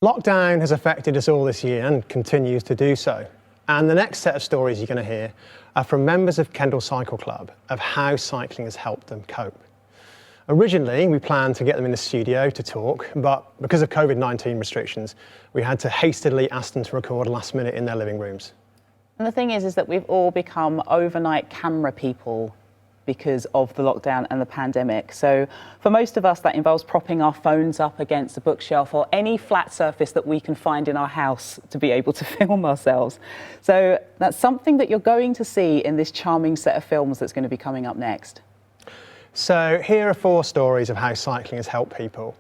Lockdown has affected us all this year and continues to do so. And the next set of stories you're going to hear are from members of Kendal Cycle Club of how cycling has helped them cope. Originally, we planned to get them in the studio to talk, but because of COVID-19 restrictions, we had to hastily ask them to record last minute in their living rooms. And the thing is that we've all become overnight camera people because of the lockdown and the pandemic. So for most of us, that involves propping our phones up against a bookshelf or any flat surface that we can find in our house to be able to film ourselves. So that's something that you're going to see in this charming set of films that's going to be coming up next. So here are 4 stories of how cycling has helped people.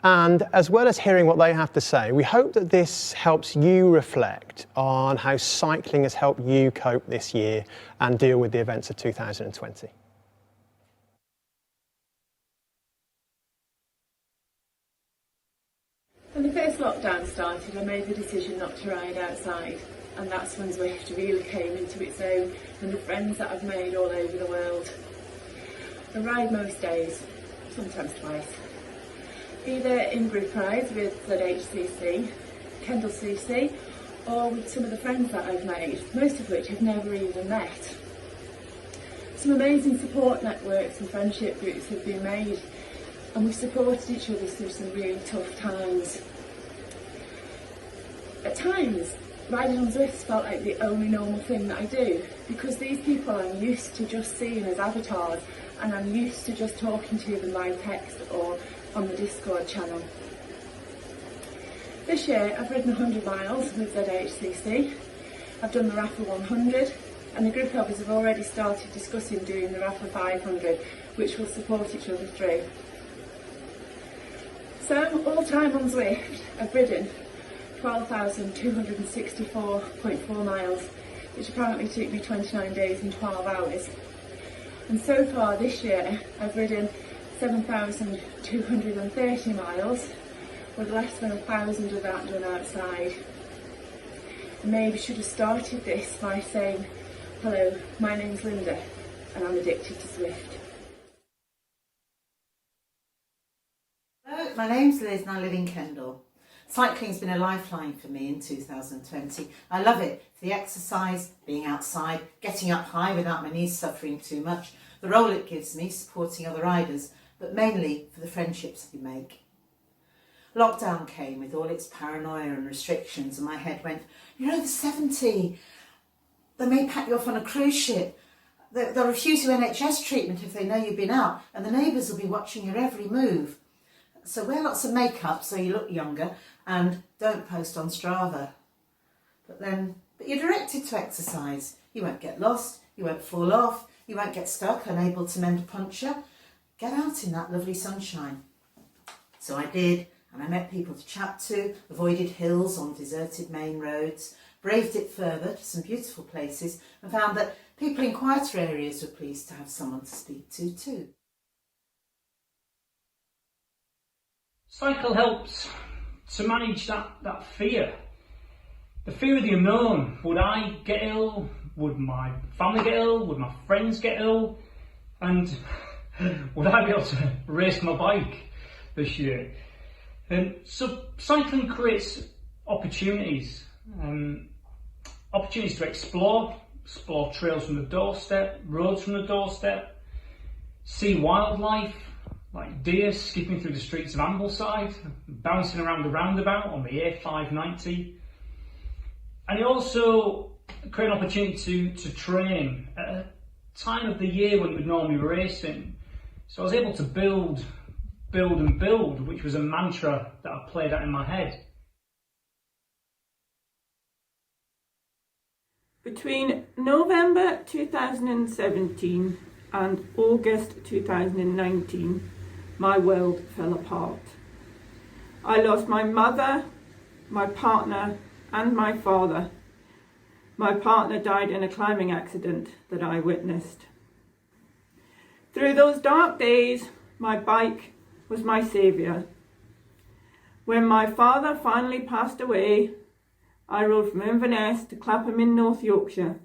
And as well as hearing what they have to say, we hope that this helps you reflect on how cycling has helped you cope this year and deal with the events of 2020. When the first lockdown started, I made the decision not to ride outside, and that's when Zwift really came into its own and the friends that I've made all over the world. I ride most days, sometimes twice, either in group rides with ZHCC, Kendal CC, or with some of the friends that I've made, most of which I've never even met. Some amazing support networks and friendship groups have been made, and we've supported each other through some really tough times. At times, riding on Zwifts felt like the only normal thing that I do, because these people I'm used to just seeing as avatars, and I'm used to just talking to them by text or on the Discord channel. This year I've ridden 100 miles with ZHCC, I've done the Rafa 100, and the group of us have already started discussing doing the Rafa 500, which will support each other through. So all time on Zwift, I've ridden 12,264.4 miles, which apparently took me 29 days and 12 hours. And so far this year, I've ridden 7,230 miles, with less than 1,000 of that done outside. I maybe should have started this by saying, hello, my name's Linda, and I'm addicted to Zwift. Hello, my name's Liz and I live in Kendal. Cycling's been a lifeline for me in 2020. I love it for the exercise, being outside, getting up high without my knees suffering too much, the role it gives me supporting other riders, but mainly for the friendships we make. Lockdown came with all its paranoia and restrictions and my head went, you're over 70, they may pack you off on a cruise ship, they'll refuse you NHS treatment if they know you've been out, and the neighbours will be watching your every move. So wear lots of makeup so you look younger and don't post on Strava. But you're directed to exercise. You won't get lost, you won't fall off, you won't get stuck, unable to mend a puncture. Get out in that lovely sunshine. So I did, and I met people to chat to, avoided hills on deserted main roads, braved it further to some beautiful places, and found that people in quieter areas were pleased to have someone to speak to too. Cycle helps to manage that fear. The fear of the unknown. Would I get ill? Would my family get ill? Would my friends get ill? And would I be able to race my bike this year? So cycling creates opportunities. Opportunities to explore trails from the doorstep, roads from the doorstep, see wildlife, like deer skipping through the streets of Ambleside, bouncing around the roundabout on the A590. And it also created an opportunity to train at a time of the year when we'd normally be racing. So I was able to build, which was a mantra that I played out in my head. Between November 2017 and August 2019, my world fell apart. I lost my mother, my partner, and my father. My partner died in a climbing accident that I witnessed. Through those dark days, my bike was my saviour. When my father finally passed away, I rode from Inverness to Clapham in North Yorkshire.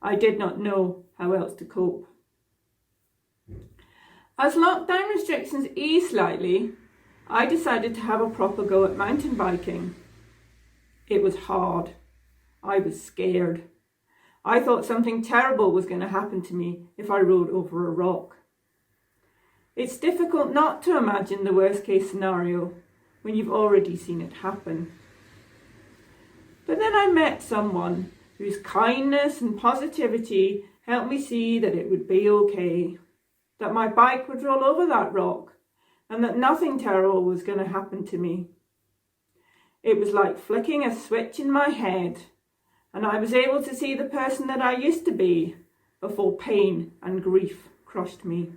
I did not know how else to cope. As lockdown restrictions eased slightly, I decided to have a proper go at mountain biking. It was hard. I was scared. I thought something terrible was going to happen to me if I rode over a rock. It's difficult not to imagine the worst case scenario when you've already seen it happen. But then I met someone whose kindness and positivity helped me see that it would be okay, that my bike would roll over that rock, and that nothing terrible was going to happen to me. It was like flicking a switch in my head, and I was able to see the person that I used to be before pain and grief crushed me.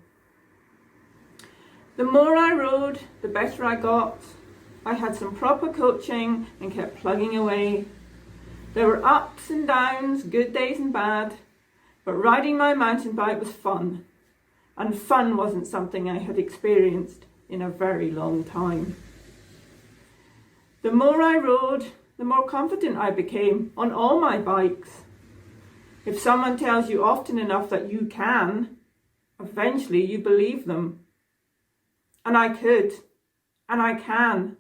The more I rode, the better I got. I had some proper coaching and kept plugging away. There were ups and downs, good days and bad, but riding my mountain bike was fun, and fun wasn't something I had experienced in a very long time. The more I rode, the more confident I became on all my bikes. If someone tells you often enough that you can, eventually you believe them. And I could, and I can.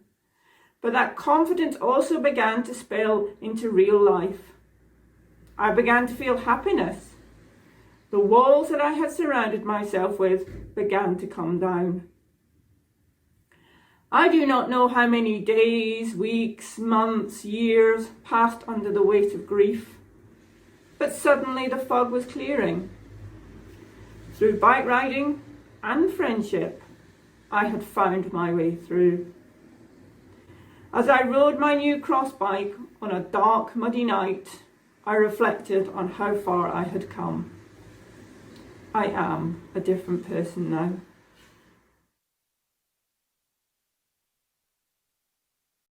But that confidence also began to spill into real life. I began to feel happiness. The walls that I had surrounded myself with began to come down. I do not know how many days, weeks, months, years passed under the weight of grief. But suddenly the fog was clearing. Through bike riding and friendship, I had found my way through. As I rode my new cross bike on a dark, muddy night, I reflected on how far I had come. I am a different person now.